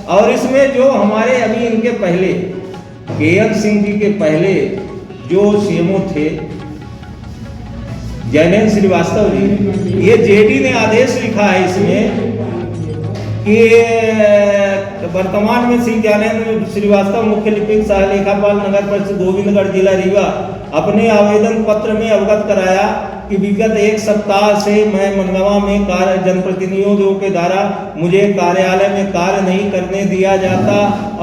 और इसमें जो हमारे अभी इनके पहले केएम सिंह जी के पहले जो सीएमओ थे जैनेन्द्र श्रीवास्तव जी, ये जेडी ने आदेश लिखा है इसमें कि वर्तमान में श्री ज्ञानेन्द्र श्रीवास्तव मुख्य लिपिक सह लेखापाल नगर परिषद गोविंदगढ़ जिला रीवा अपने आवेदन पत्र में अवगत कराया कि विगत एक सप्ताह से मैं मनगांव में कार्य जनप्रतिनिधियों के द्वारा मुझे कार्यालय में कार्य नहीं करने दिया जाता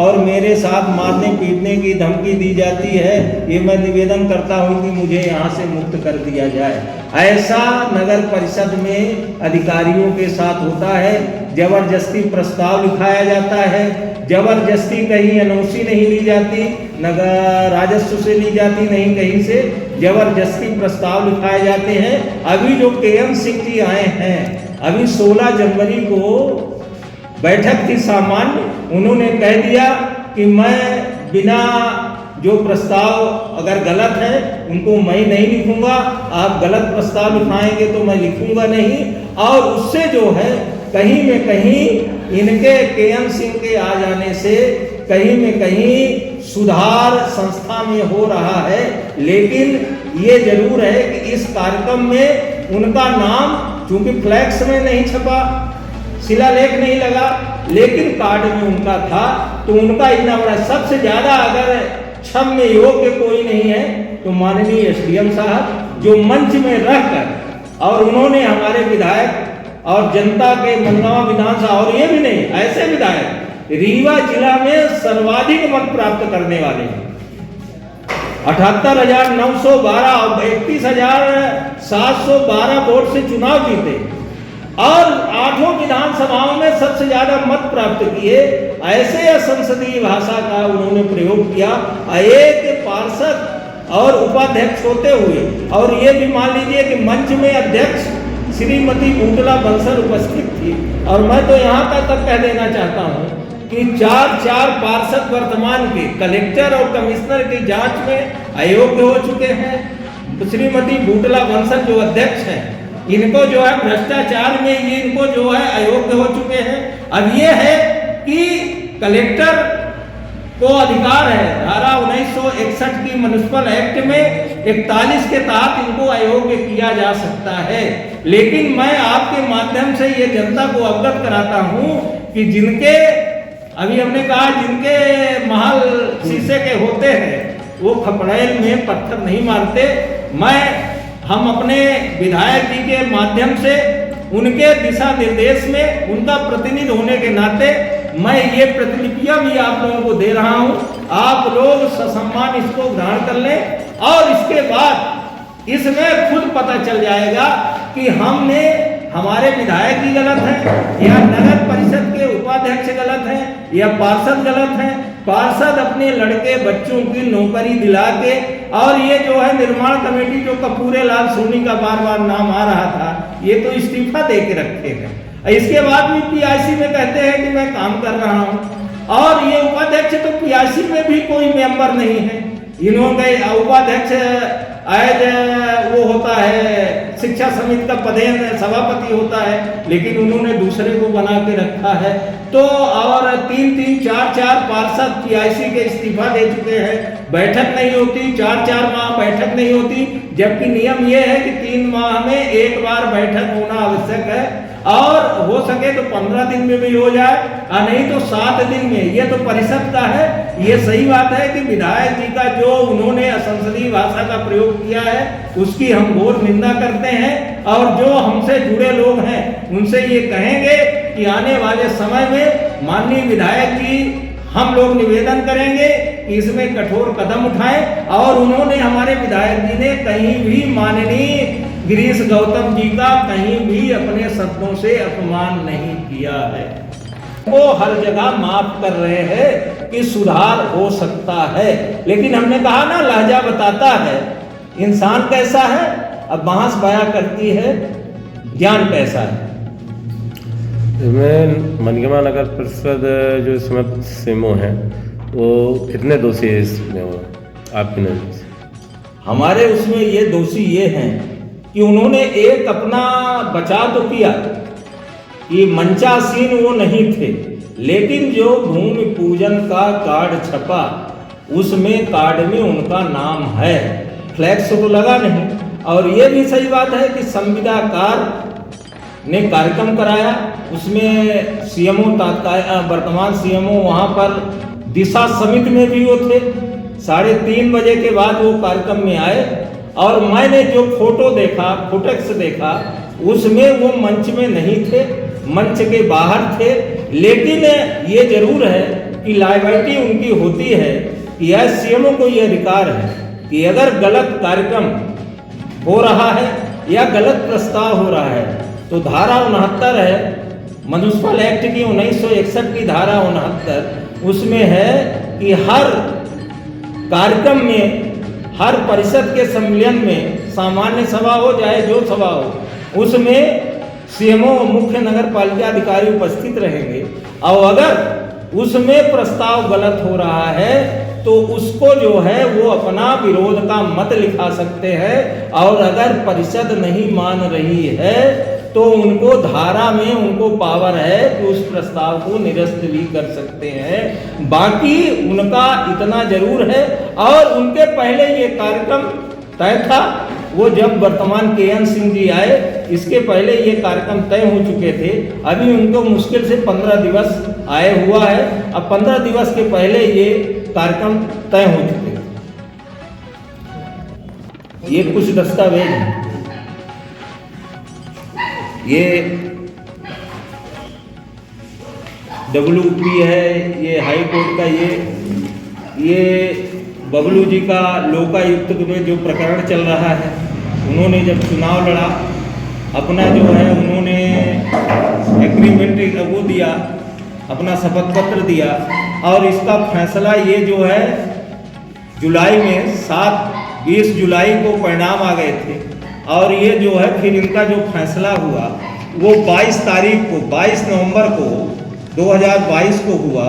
और मेरे साथ मारने पीटने की धमकी दी जाती है। ये मैं निवेदन करता हूं कि मुझे यहाँ से मुक्त कर दिया जाए। ऐसा नगर परिषद में अधिकारियों के साथ होता है। जबरदस्ती प्रस्ताव लिखाया जाता है, जबरदस्ती कहीं एनओसी नहीं ली जाती, नगर राजस्व से ली जाती नहीं, कहीं से जबरदस्ती प्रस्ताव लिखाए जाते हैं। अभी जो केएम सिंह जी आए हैं, अभी 16 जनवरी को बैठक थी सामान्य, उन्होंने कह दिया कि मैं बिना जो प्रस्ताव अगर गलत है उनको मैं नहीं लिखूंगा, आप गलत प्रस्ताव लिखाएंगे तो मैं लिखूंगा नहीं। और उससे जो है कहीं में कहीं इनके केएम सिंह के आ जाने से कहीं में कहीं सुधार संस्था में हो रहा है। लेकिन ये जरूर है कि इस कार्यक्रम में उनका नाम चूंकि फ्लैक्स में नहीं छपा, शिलालेख नहीं लगा, लेकिन कार्ड में उनका था, तो उनका इतना बड़ा सबसे ज्यादा अगर क्षम्य योग्य कोई नहीं है तो माननीय एसडीएम साहब, जो मंच में रहकर और उन्होंने हमारे विधायक और जनता के मनगांव विधानसभा और ये भी नहीं, ऐसे विधायक रीवा जिला में सर्वाधिक मत प्राप्त करने वाले हैं। 78,912 और 31,712 वोट से चुनाव जीते और 8 विधानसभाओं में सबसे ज्यादा मत प्राप्त किए। ऐसे संसदीय भाषा का उन्होंने प्रयोग किया एक पार्षद और उपाध्यक्ष होते हुए। और ये भी मान लीजिए कि मंच में अध्यक्ष श्रीमती बूटला बंसल उपस्थित थी। और मैं तो यहाँ तक कह देना चाहता हूँ कि 4 पार्षद वर्तमान के कलेक्टर और कमिश्नर की जांच में अयोग्य हो चुके हैं। श्रीमती बूटला बंसल जो अध्यक्ष हैं, इनको जो है भ्रष्टाचार में ये इनको जो है अयोग्य हो चुके हैं। अब ये है कि कलेक्टर को अधिकार है धारा 1961 की म्युनिसिपल एक्ट में 41 के तहत इनको अयोग्य किया जा सकता है। लेकिन मैं आपके माध्यम से ये जनता को अवगत कराता हूं कि जिनके अभी हमने कहा जिनके महल शीशे के होते हैं वो खपड़ेल में पत्थर नहीं मारते। हम अपने विधायक जी के माध्यम से उनके दिशा निर्देश में उनका प्रतिनिधि होने के नाते मैं ये प्रतिलिपियां भी आप लोगों को दे रहा हूं। आप लोग ससम्मान इसको ग्रहण कर लें और इसके बाद इसमें खुद पता चल जाएगा कि हमने हमारे विधायक जी गलत हैं या नगर परिषद के उपाध्यक्ष गलत हैं या पार्षद गलत हैं। पार्षद अपने लड़के बच्चों की नौकरी दिला के और ये जो है निर्माण कमेटी जो कपूरे लाल सोनी का बार बार नाम आ रहा था, ये तो इस्तीफा दे के रखे हैं। इसके बाद भी पीआईसी में कहते हैं कि मैं काम कर रहा हूं और ये उपाध्यक्ष तो पीआईसी में भी कोई मेंबर नहीं है। इन्होंने उपाध्यक्ष वो होता है शिक्षा समिति का पदेन सभापति होता है, लेकिन उन्होंने दूसरे को बना के रखा है। तो और 3-3, 4-4 पार्षद पीआईसी के इस्तीफा दे चुके हैं। बैठक नहीं होती, 4-4 माह बैठक नहीं होती, जबकि नियम ये है कि 3 माह में एक बार बैठक होना आवश्यक है और हो सके तो 15 दिन में भी हो जाए और नहीं तो 7 दिन में। ये तो परिषद का है। ये सही बात है कि विधायक जी का जो उन्होंने असंसदीय भाषा का प्रयोग किया है उसकी हम घोर निंदा करते हैं और जो हमसे जुड़े लोग हैं उनसे ये कहेंगे कि आने वाले समय में माननीय विधायक जी हम लोग निवेदन करेंगे कि इसमें कठोर कदम उठाएं। और उन्होंने हमारे विधायक जी ने कहीं भी माननीय गिरीश गौतम जी का कहीं भी अपने शब्दों से अपमान नहीं किया है। वो हर जगह माफ कर रहे हैं कि सुधार हो सकता है, लेकिन हमने कहा ना लहजा बताता है इंसान कैसा है। अब बहस बयां करती है ज्ञान कैसा है। इसमें मनगांव नगर परिषद जो इसमें सीएमओ हैं वो कितने दोषी है इसमें आपकी नजर से? हमारे उसमें ये दोषी ये हैं कि उन्होंने एक अपना बचाव तो किया कि मंचासीन वो नहीं थे, लेकिन जो भूमि पूजन का कार्ड छपा उसमें कार्ड में उनका नाम है, फ्लैक्स तो लगा नहीं। और ये भी सही बात है कि संविदाकार ने कार्यक्रम कराया, उसमें सीएमओ वर्तमान सीएमओ वहाँ पर दिशा समिति में भी वो थे। 3:30 बजे के बाद वो कार्यक्रम में आए और मैंने जो फोटो देखा, फुटेक्स देखा, उसमें वो मंच में नहीं थे, मंच के बाहर थे। लेकिन ये जरूर है कि लायबिलिटी उनकी होती है कि यह सीएमओ को ये अधिकार है कि अगर गलत कार्यक्रम हो रहा है या गलत प्रस्ताव हो रहा है तो धारा 69 है म्युनिसिपल एक्ट की 1961 की धारा 69, उसमें है कि हर कार्यक्रम में, हर परिषद के सम्मेलन में, सामान्य सभा हो चाहे जो सभा हो, उसमें सीएमओ मुख्य नगर पालिका अधिकारी उपस्थित रहेंगे। और अगर उसमें प्रस्ताव गलत हो रहा है तो उसको जो है वो अपना विरोध का मत लिखा सकते हैं। और अगर परिषद नहीं मान रही है तो उनको धारा में उनको पावर है कि उस प्रस्ताव को निरस्त भी कर सकते हैं। बाकी उनका इतना जरूर है। और उनके पहले ये कार्यक्रम तय था, वो जब वर्तमान KN सिंह जी आए इसके पहले ये कार्यक्रम तय हो चुके थे। अभी उनको मुश्किल से 15 दिवस आए हुआ है, अब 15 दिवस के पहले ये कार्यक्रम तय हो चुके थे। ये कुछ दस्तावेज हैं, ये WP है, ये हाई कोर्ट का, ये बबलू जी का लोकायुक्त में जो प्रकरण चल रहा है, उन्होंने जब चुनाव लड़ा अपना जो है उन्होंने एग्रीमेंट वो दिया, अपना शपथ पत्र दिया और इसका फैसला ये जो है जुलाई में 20 जुलाई को परिणाम आ गए थे। और ये जो है फिर इनका जो फैसला हुआ वो 22 नवंबर को 2022 को हुआ।